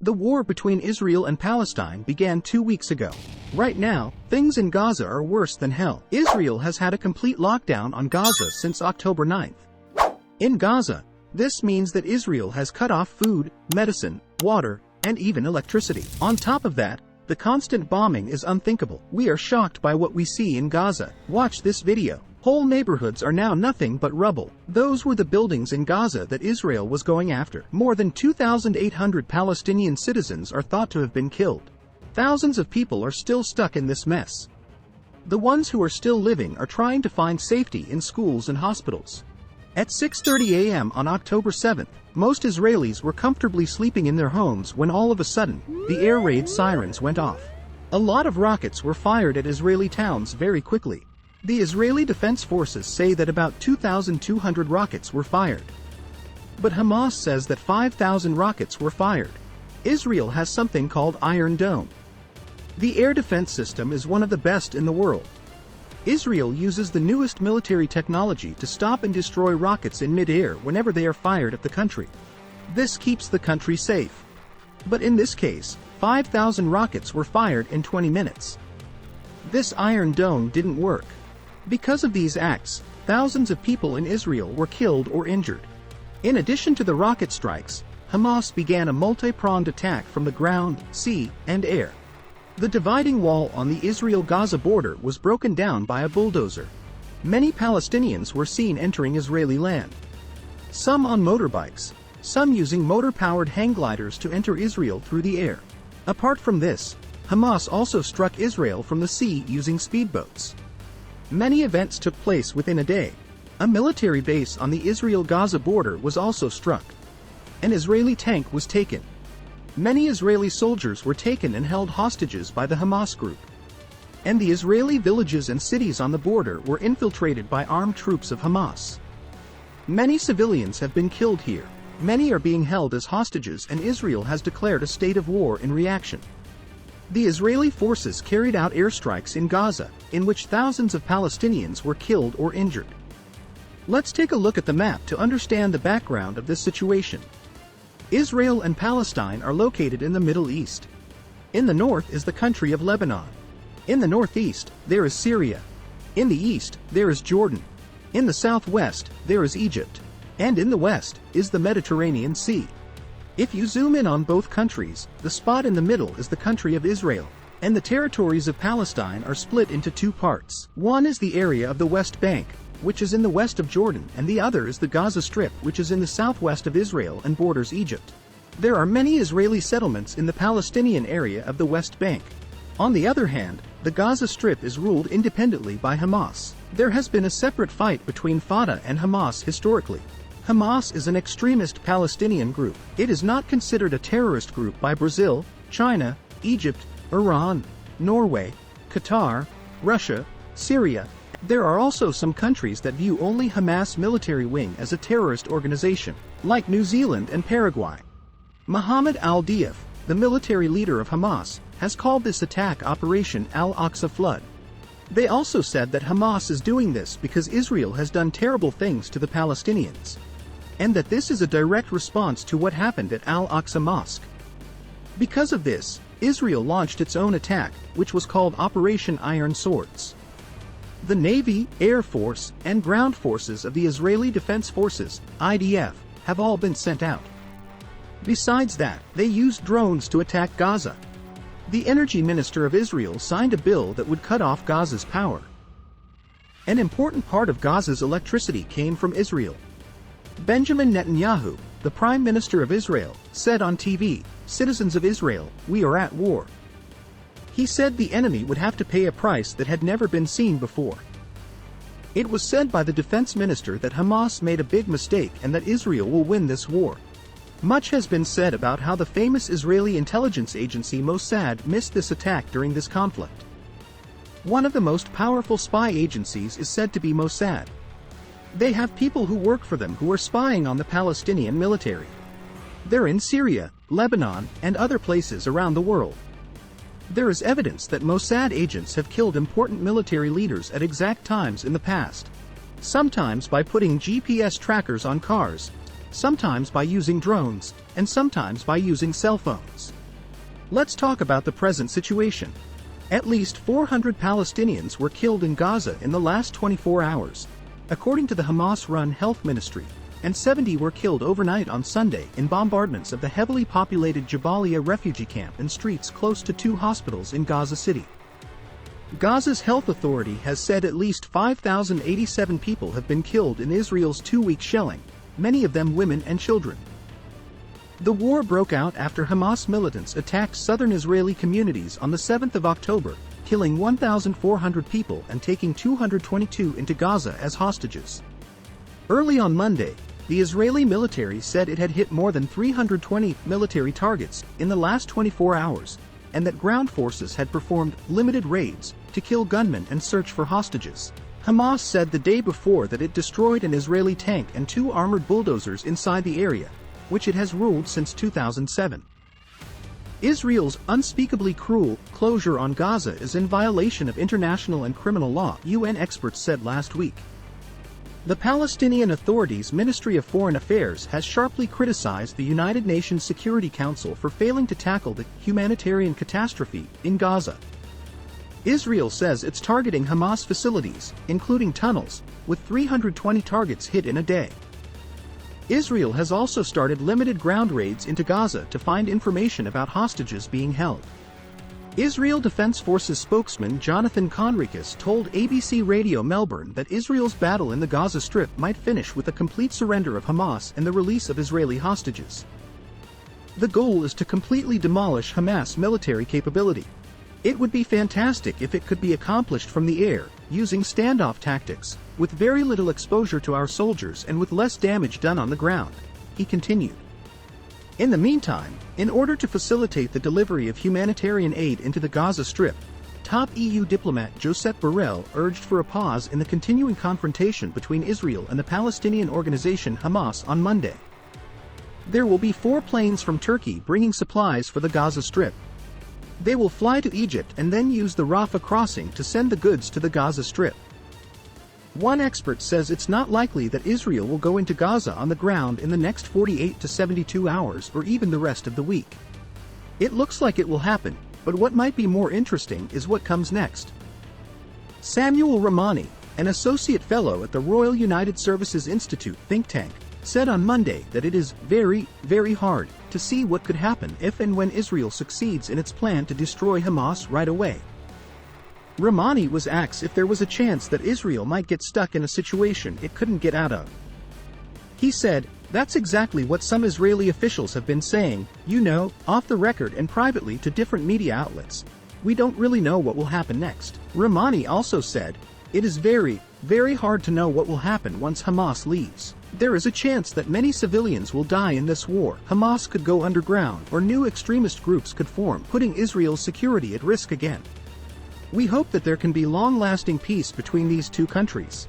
The war between Israel and Palestine began 2 weeks ago. Right now, things in Gaza are worse than hell. Israel has had a complete lockdown on Gaza since October 9th. In Gaza, this means that Israel has cut off food, medicine, water, and even electricity. On top of that, the constant bombing is unthinkable. We are shocked by what we see in Gaza. Watch this video. Whole neighborhoods are now nothing but rubble. Those were the buildings in Gaza that Israel was going after. More than 2,800 Palestinian citizens are thought to have been killed. Thousands of people are still stuck in this mess. The ones who are still living are trying to find safety in schools and hospitals. At 6:30 a.m. on October 7th, most Israelis were comfortably sleeping in their homes when all of a sudden, the air raid sirens went off. A lot of rockets were fired at Israeli towns very quickly. The Israeli Defense Forces say that about 2,200 rockets were fired. But Hamas says that 5,000 rockets were fired. Israel has something called Iron Dome. The air defense system is one of the best in the world. Israel uses the newest military technology to stop and destroy rockets in mid-air whenever they are fired at the country. This keeps the country safe. But in this case, 5,000 rockets were fired in 20 minutes. This Iron Dome didn't work. Because of these acts, thousands of people in Israel were killed or injured. In addition to the rocket strikes, Hamas began a multi-pronged attack from the ground, sea, and air. The dividing wall on the Israel-Gaza border was broken down by a bulldozer. Many Palestinians were seen entering Israeli land. Some on motorbikes, some using motor-powered hang gliders to enter Israel through the air. Apart from this, Hamas also struck Israel from the sea using speedboats. Many events took place within a day. A military base on the Israel-Gaza border was also struck. An Israeli tank was taken. Many Israeli soldiers were taken and held hostages by the Hamas group. And the Israeli villages and cities on the border were infiltrated by armed troops of Hamas. Many civilians have been killed here. Many are being held as hostages, and Israel has declared a state of war in reaction. The Israeli forces carried out airstrikes in Gaza, in which thousands of Palestinians were killed or injured. Let's take a look at the map to understand the background of this situation. Israel and Palestine are located in the Middle East. In the north is the country of Lebanon. In the northeast, there is Syria. In the east, there is Jordan. In the southwest, there is Egypt. And in the west is the Mediterranean Sea. If you zoom in on both countries, the spot in the middle is the country of Israel, and the territories of Palestine are split into two parts. One is the area of the West Bank, which is in the west of Jordan, and the other is the Gaza Strip, which is in the southwest of Israel and borders Egypt. There are many Israeli settlements in the Palestinian area of the West Bank. On the other hand, the Gaza Strip is ruled independently by Hamas. There has been a separate fight between Fatah and Hamas historically. Hamas is an extremist Palestinian group. It is not considered a terrorist group by Brazil, China, Egypt, Iran, Norway, Qatar, Russia, Syria. There are also some countries that view only Hamas military wing as a terrorist organization, like New Zealand and Paraguay. Mohammed al-Diaf, the military leader of Hamas, has called this attack Operation Al-Aqsa Flood. They also said that Hamas is doing this because Israel has done terrible things to the Palestinians, and that this is a direct response to what happened at Al-Aqsa Mosque. Because of this, Israel launched its own attack, which was called Operation Iron Swords. The Navy, Air Force, and ground forces of the Israeli Defense Forces, IDF, have all been sent out. Besides that, they used drones to attack Gaza. The Energy Minister of Israel signed a bill that would cut off Gaza's power. An important part of Gaza's electricity came from Israel. Benjamin Netanyahu, the Prime Minister of Israel, said on TV, "Citizens of Israel, we are at war." He said the enemy would have to pay a price that had never been seen before. It was said by the defense minister that Hamas made a big mistake and that Israel will win this war. Much has been said about how the famous Israeli intelligence agency Mossad missed this attack during this conflict. One of the most powerful spy agencies is said to be Mossad. They have people who work for them who are spying on the Palestinian military. They're in Syria, Lebanon, and other places around the world. There is evidence that Mossad agents have killed important military leaders at exact times in the past. Sometimes by putting GPS trackers on cars, sometimes by using drones, and sometimes by using cell phones. Let's talk about the present situation. At least 400 Palestinians were killed in Gaza in the last 24 hours, according to the Hamas-run health ministry, and 70 were killed overnight on Sunday in bombardments of the heavily populated Jabalia refugee camp and streets close to 2 hospitals in Gaza City. Gaza's health authority has said at least 5,087 people have been killed in Israel's 2-week shelling, many of them women and children. The war broke out after Hamas militants attacked southern Israeli communities on the 7th of October, killing 1,400 people and taking 222 into Gaza as hostages. Early on Monday, the Israeli military said it had hit more than 320 military targets in the last 24 hours, and that ground forces had performed limited raids to kill gunmen and search for hostages. Hamas said the day before that it destroyed an Israeli tank and 2 armored bulldozers inside the area, which it has ruled since 2007. Israel's unspeakably cruel closure on Gaza is in violation of international and criminal law, UN experts said last week. The Palestinian Authority's Ministry of Foreign Affairs has sharply criticized the United Nations Security Council for failing to tackle the humanitarian catastrophe in Gaza. Israel says it's targeting Hamas facilities, including tunnels, with 320 targets hit in a day. Israel has also started limited ground raids into Gaza to find information about hostages being held. Israel Defense Forces spokesman Jonathan Conricus told ABC Radio Melbourne that Israel's battle in the Gaza Strip might finish with a complete surrender of Hamas and the release of Israeli hostages. The goal is to completely demolish Hamas military capability. It would be fantastic if it could be accomplished from the air, using standoff tactics, with very little exposure to our soldiers and with less damage done on the ground, he continued. In the meantime, in order to facilitate the delivery of humanitarian aid into the Gaza Strip, top EU diplomat Josep Borrell urged for a pause in the continuing confrontation between Israel and the Palestinian organization Hamas on Monday. There will be 4 planes from Turkey bringing supplies for the Gaza Strip. They will fly to Egypt and then use the Rafah crossing to send the goods to the Gaza Strip. One expert says it's not likely that Israel will go into Gaza on the ground in the next 48 to 72 hours or even the rest of the week. It looks like it will happen, but what might be more interesting is what comes next. Samuel Ramani, an associate fellow at the Royal United Services Institute think tank, said on Monday that it is very, very hard to see what could happen if and when Israel succeeds in its plan to destroy Hamas right away. Ramani was asked if there was a chance that Israel might get stuck in a situation it couldn't get out of. He said, "That's exactly what some Israeli officials have been saying, off the record and privately to different media outlets. We don't really know what will happen next." Ramani also said, "It is very, very hard to know what will happen once Hamas leaves. There is a chance that many civilians will die in this war. Hamas could go underground or new extremist groups could form, putting Israel's security at risk again. We hope that there can be long-lasting peace between these 2 countries.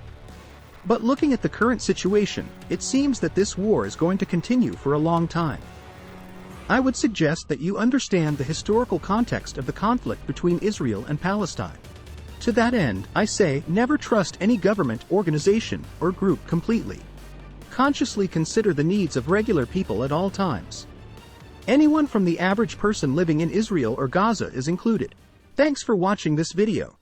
But looking at the current situation, it seems that this war is going to continue for a long time. I would suggest that you understand the historical context of the conflict between Israel and Palestine. To that end, I say, never trust any government, organization, or group completely. Consciously consider the needs of regular people at all times. Anyone from the average person living in Israel or Gaza is included. Thanks for watching this video.